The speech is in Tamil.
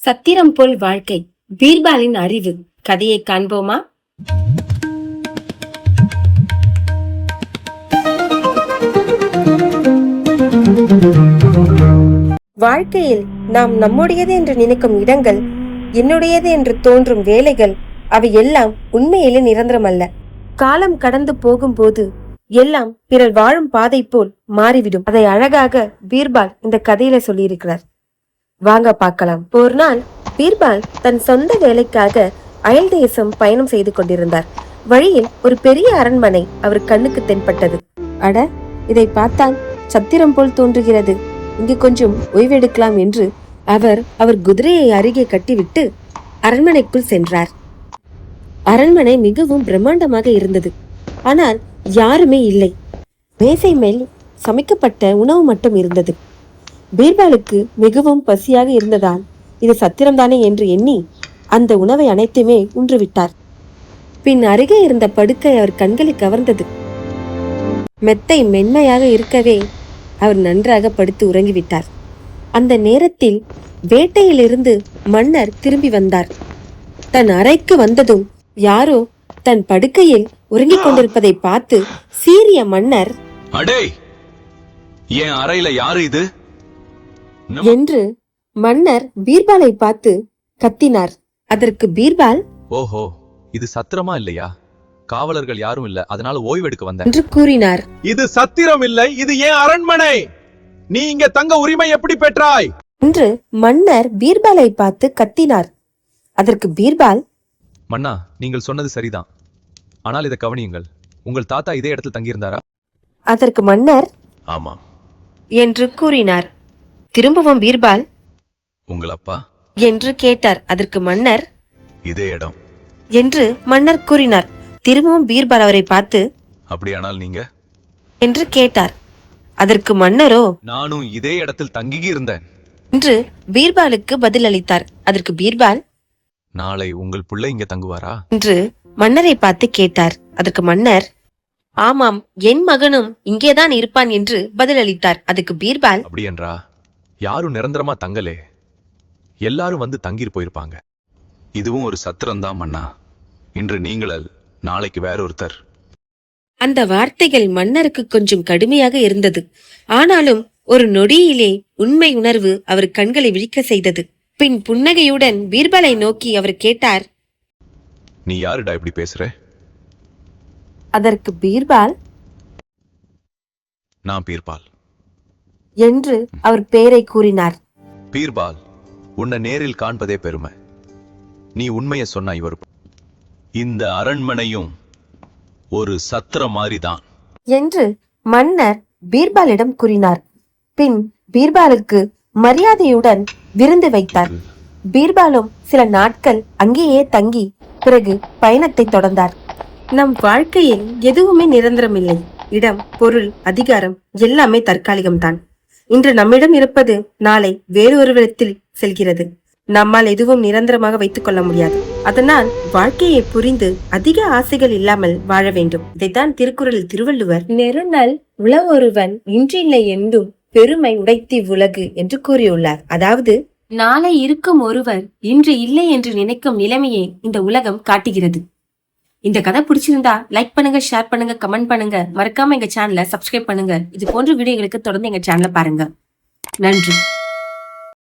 சத்திரம் போல் வாழ்க்கை, பீர்பாலின் அறிவு. கதையை காண்போமா? வாழ்க்கையில் நாம் நம்முடையது என்று நினைக்கும் இடங்கள், என்னுடையது என்று தோன்றும் வேலைகள், அவை எல்லாம் உண்மையிலே நிரந்தரமல்ல. காலம் கடந்து போகும்போது எல்லாம் பிறர் வாழும் பாதை போல் மாறிவிடும். அதை அழகாக பீர்பால் இந்த கதையில சொல்லியிருக்கிறார். வாங்க பார்க்கலாம். ஒரு நாள் பீர்பால் தன் சொந்த வேலைக்காக அயல் தேசம் பயணம் செய்து கொண்டிருந்தார். வழியில் ஒரு பெரிய அரண்மனை அவர் கண்ணுக்கு தென்பட்டது. அட, இதை பார்த்தால் சத்திரம் போல் தோன்றுகிறது, இங்கு கொஞ்சம் ஓய்வெடுக்கலாம் என்று அவர் குதிரையை அருகே கட்டிவிட்டு அரண்மனைக்குள் சென்றார். அரண்மனை மிகவும் பிரம்மாண்டமாக இருந்தது. ஆனால் யாருமே இல்லை. மேசை மேல் சமைக்கப்பட்ட உணவு மட்டும் இருந்தது. பீர்பாலுக்கு மிகவும் பசியாக இருந்ததால் இது சத்திரம்தானே என்று எண்ணி அந்த உணவை அனைத்துமே உன்றுவிட்டார். பின் அருகே இருந்த படுக்கை அவர் கண்களை கவர்ந்தது. மெத்தை மென்மையாக இருக்கவே அவர் நன்றாக படுத்து உறங்கிவிட்டார். அந்த நேரத்தில் வேட்டையிலிருந்து மன்னர் திரும்பி வந்தார். தன் அறைக்கு வந்ததும் யாரோ தன் படுக்கையில் உறங்கிக் கொண்டிருப்பதை பார்த்து சீரிய மன்னர், அடே, என் அறையில யாரு இது என்று மன்னர் பீர்பாலை பார்த்து கத்தினார். அதற்கு பீர்பால், ஓஹோ, இது சத்திரமா இல்லையா? காவலர்கள் யாரும் இல்ல, அதனால ஓய்வெடுக்க வந்தேன் என்று கூறினார். இது சத்திரம் இல்லை, இது ஏன் அரண்மனை. நீ இங்க தங்க உரிமை எப்படி பெற்றாய் என்று மன்னர் பீர்பாலை பார்த்து கத்தினார். அதற்கு பீர்பால், மன்னா, நீங்கள் சொன்னது சரிதான். ஆனால் இதை கவனியுங்கள், உங்கள் தாத்தா இதே இடத்தில் தங்கியிருந்தாரா? அதற்கு மன்னர், ஆமாம் என்று கூறினார். திரும்பவும் பீர்பால், உங்கள் அப்பா என்று கேட்டார். அதற்கு மன்னர், இதே இடம் என்று மன்னர் கூறினார். திரும்பவும் பீர்பால் அவரை பார்த்து, அப்படியானால் நீங்க என்று கேட்டார். அதற்கு மன்னரோ, நானும் இதே இடத்தில் தங்கி இருந்தேன் என்று பீர்பாலுக்கு பதில் அளித்தார். அதற்கு பீர்பால், நாளை உங்கள் பிள்ளை இங்க தங்குவாரா என்று மன்னரை பார்த்து கேட்டார். அதற்கு மன்னர், ஆமாம், என் மகனும் இங்கேதான் இருப்பான் என்று பதில் அளித்தார். அதுக்கு பீர்பால், அப்படி என்றா யாரும் நிரந்தரமா தங்கலே, எல்லாரும் வந்து தங்கிட்டு போயிருப்பாங்க. இதுவும் ஒரு சத்திரம் தான் மன்னா. இன்று நீங்கள், நாளைக்கு வேறொருத்தர். அந்த வார்த்தைகள் மன்னருக்கு கொஞ்சம் கடுமையாக இருந்தது. ஆனாலும் ஒரு நொடியிலே உண்மை உணர்வு அவர் கண்களை விழிக்க செய்தது. பின் புன்னகையுடன் பீர்பாலை நோக்கி அவர் கேட்டார், நீ யாருடா இப்படி பேசுற? அதற்கு பீர்பால், நான் பீர்பால் என்று அவர் பெயரை கூறினார். பீர்பால், உன்னை நேரில் காண்பதே பெருமை. நீ உண்மையை சொன்ன இவர். இந்த அரண்மனையும் ஒரு சத்திரம் மாதிரிதான் என்று மன்னர் பீர்பாலிடம் கூறினார். பின் பீர்பாலுக்கு மரியாதையுடன் விருந்து வைத்தார். பீர்பாலும் சில நாட்கள் அங்கேயே தங்கி பிறகு பயணத்தை தொடர்ந்தார். நம் வாழ்க்கையில் எதுவுமே நிரந்தரமில்லை. இடம், பொருள், அதிகாரம் எல்லாமே தற்காலிகம்தான். இன்று நம்மிடம் இருப்பது நாளை வேறொருவிடத்தில் செல்கிறது. நம்மால் எதுவும் நிரந்தரமாக வைத்துக் கொள்ள முடியாது. அதனால் வாழ்க்கையை புரிந்து அதிக ஆசைகள் இல்லாமல் வாழ வேண்டும். இதைத்தான் திருக்குறளில் திருவள்ளுவர், நெருநல் உளவொருவன் இன்றில்லை என்றும் பெருமை உடைத்தி உலகு என்று கூறியுள்ளார். அதாவது, நாளை இருக்கும் ஒருவர் இன்று இல்லை என்று நினைக்கும் நிலைமையை இந்த உலகம் காட்டுகிறது. இந்த கதை பிடிச்சிருந்தா லைக் பண்ணுங்க, ஷேர் பண்ணுங்க, கமெண்ட் பண்ணுங்க. மறக்காம எங்க சேனலை சப்ஸ்கிரைப் பண்ணுங்க. இது போன்ற வீடியோகளுக்கு தொடர்ந்து எங்க சேனலை பாருங்க. நன்றி.